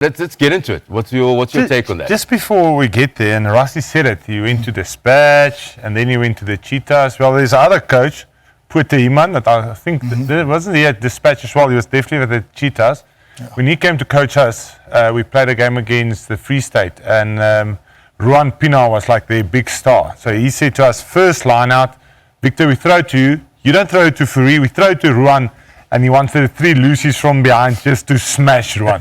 Let's get into it. What's your take on that? Just before we get there, and Rusty said it, he went to Dispatch, and then he went to the Cheetahs. Well, there's another coach, Iman, that I think, wasn't he at Dispatch as well? He was definitely with the Cheetahs. Yeah. When he came to coach us, we played a game against the Free State, and Ruan Pienaar was like their big star. So he said to us, first line out, Victor, we throw to you. You don't throw it to Fourie, we throw it to Ruan. And he wanted 3 loosies from behind just to smash Ruan.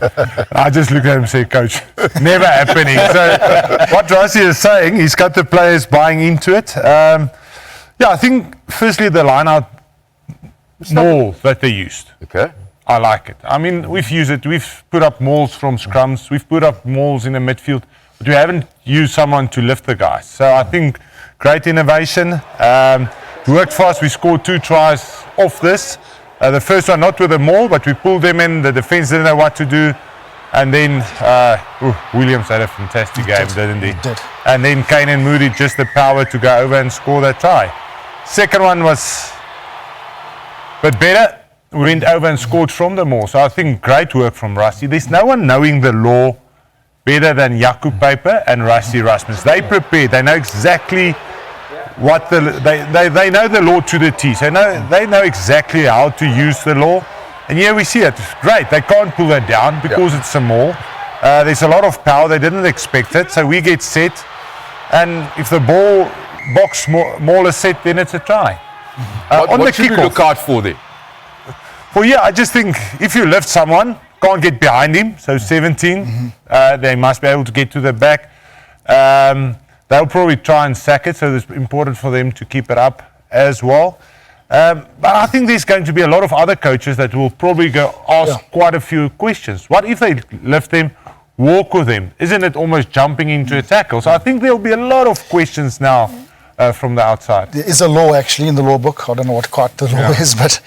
I just looked at him and said, Coach, never happening. So what Rossi is saying, he's got the players buying into it. Yeah, I think firstly the line-out maul that they used. Okay. I like it. I mean, we've used it. We've put up mauls from scrums. We've put up mauls in the midfield. But we haven't used someone to lift the guys. So I think great innovation. Worked for us. We scored 2 tries off this. The first one not with the maul, but we pulled them in. The defence didn't know what to do. And then Williams had a fantastic game, didn't he? He did. And then Kane and Moody just the power to go over and score that try. Second one was a bit better. We went over and scored from the maul. So I think great work from Rusty. There's no one knowing the law better than Jaco Paper and Rusty Rasmus. They prepared. They know exactly what they know the law to the T. So they know exactly how to use the law. And here we see it. It's great. They can't pull that down because it's a maul. There's a lot of power. They didn't expect it. So we get set. And if the box maul is set, then it's a try. What should we look out for there? Well, yeah, I just think if you lift someone, can't get behind him. So 17, they must be able to get to the back. They'll probably try and sack it, so it's important for them to keep it up as well. But I think there's going to be a lot of other coaches that will probably go ask quite a few questions. What if they lift them, walk with them? Isn't it almost jumping into a tackle? So I think there'll be a lot of questions now from the outside. There is a law actually in the law book. I don't know what quite the law is, but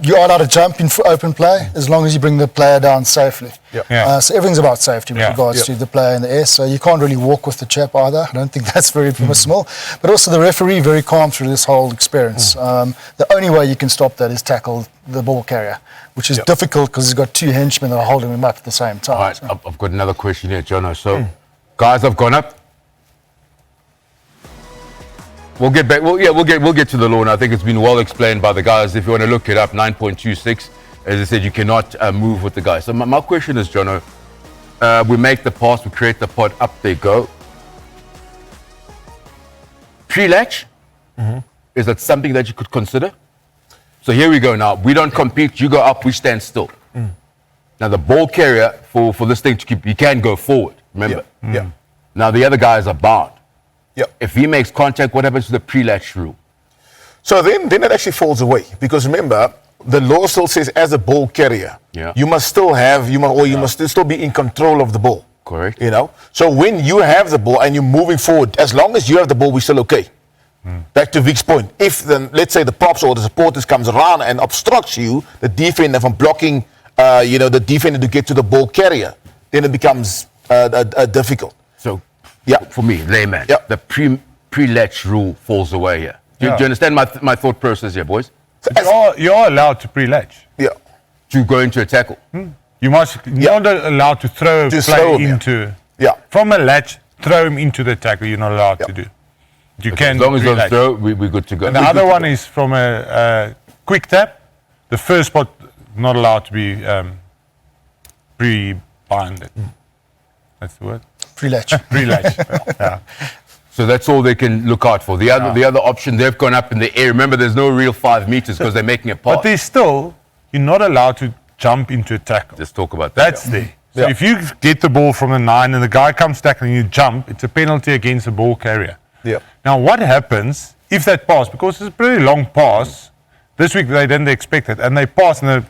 you are allowed to jump in for open play as long as you bring the player down safely. So everything's about safety with regards to the player in the air. So you can't really walk with the chap either. I don't think that's very permissible. But also the referee very calm through this whole experience. The only way you can stop that is tackle the ball carrier, which is difficult because he's got 2 henchmen that are holding him up at the same time. All right, so I've got another question here, Jono. So guys have gone up. We'll get back. We'll get to the law. And I think it's been well explained by the guys. If you want to look it up, 9.26. As I said, you cannot move with the guys. So my question is, Jono, we make the pass, we create the pod, up they go. Pre-latch, is that something that you could consider? So here we go now. We don't compete. You go up, we stand still. Now the ball carrier for this thing to keep, you can go forward. Remember? Now the other guys are bound. If he makes contact, what happens to the pre-latch rule? So then it actually falls away, because remember, the law still says as a ball carrier, you must still have, you must still be in control of the ball. Correct. You know, so when you have the ball and you're moving forward, as long as you have the ball, we're still okay. Back to Vic's point. If then, let's say the props or the supporters comes around and obstructs you, the defender from blocking, the defender to get to the ball carrier, then it becomes difficult. So, for me, layman, the pre-latch rule falls away here. Do you understand my thought process here, boys? So you're allowed to pre-latch. To go into a tackle. You're not allowed to throw a play into. From a latch, throw him into the tackle. You're not allowed to do. You can. As long as you throw, we're good to go. And the other one is from a quick tap. The first spot not allowed to be pre-binded. That's the word. Pre-latch. Pre-latch. So that's all they can look out for. The other option, they've gone up in the air. Remember, there's no real 5 meters because they're making a pass. But there's still, you're not allowed to jump into a tackle. Let's talk about that. That's there. So if you get the ball from the 9 and the guy comes tackling and you jump, it's a penalty against the ball carrier. Now, what happens if that pass, because it's a pretty long pass, this week they didn't expect it, and they pass and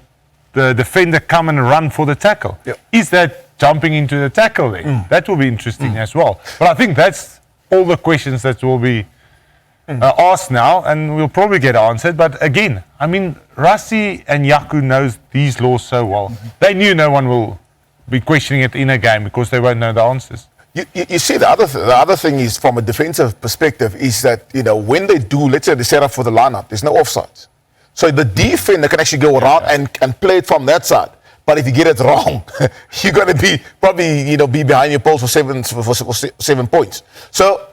the defender come and run for the tackle. Is that jumping into the tackle there? That will be interesting as well. But I think that's all the questions that will be asked now, and we'll probably get answered. But again, I mean, Rassi and Jaco knows these laws so well. They knew no one will be questioning it in a game because they won't know the answers. You see, the other thing is, from a defensive perspective, is that, when they do, let's say they set up for the lineup, there's no offsides. So the defender can actually go around and play it from that side. But if you get it wrong, you're going to be probably be behind your post for 7 points. So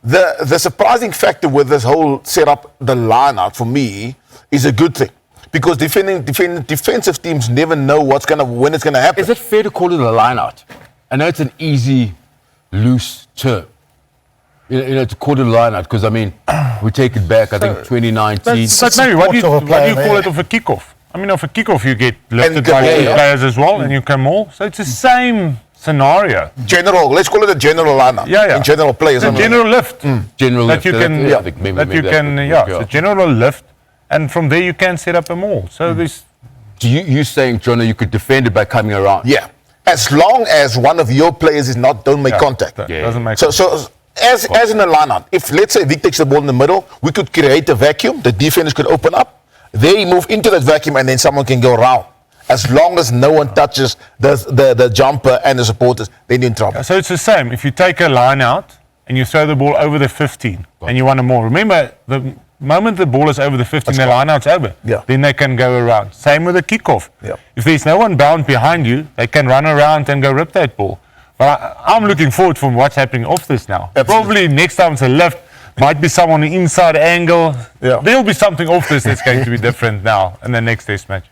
the surprising factor with this whole setup, the line-out for me is a good thing, because defensive teams never know when it's gonna happen. Is it fair to call it a line-out? I know it's an easy, loose term. To call it a line-out, because I mean, we take it back. I think 2019. But maybe what do you call it of a kickoff? I mean, off a kickoff you get lifted by players as well, and you come all. So it's the same scenario. Let's call it a general line-out. Yeah. In general players. A general lift. General that lift. You can, I think maybe it's a general lift, and from there you can set up a maul. So this. You saying, Jono, you could defend it by coming around? Yeah, as long as one of your players don't make contact. Doesn't make so as in a line-out, if let's say Vic takes the ball in the middle, we could create a vacuum. The defenders could open up. They move into that vacuum, and then someone can go around. As long as no one touches the jumper and the supporters, then you're in trouble. So it's the same. If you take a line out and you throw the ball over the 15 and you want a more, remember, the moment the ball is over the 15, the line out's over. Yeah. Then they can go around. Same with the kickoff. Yeah. If there's no one bound behind you, they can run around and go rip that ball. But I'm looking forward from what's happening off this now. Absolutely. Probably next time it's a lift. Might be someone on the inside angle. Yeah. There'll be something off this that's going to be different now in the next test match.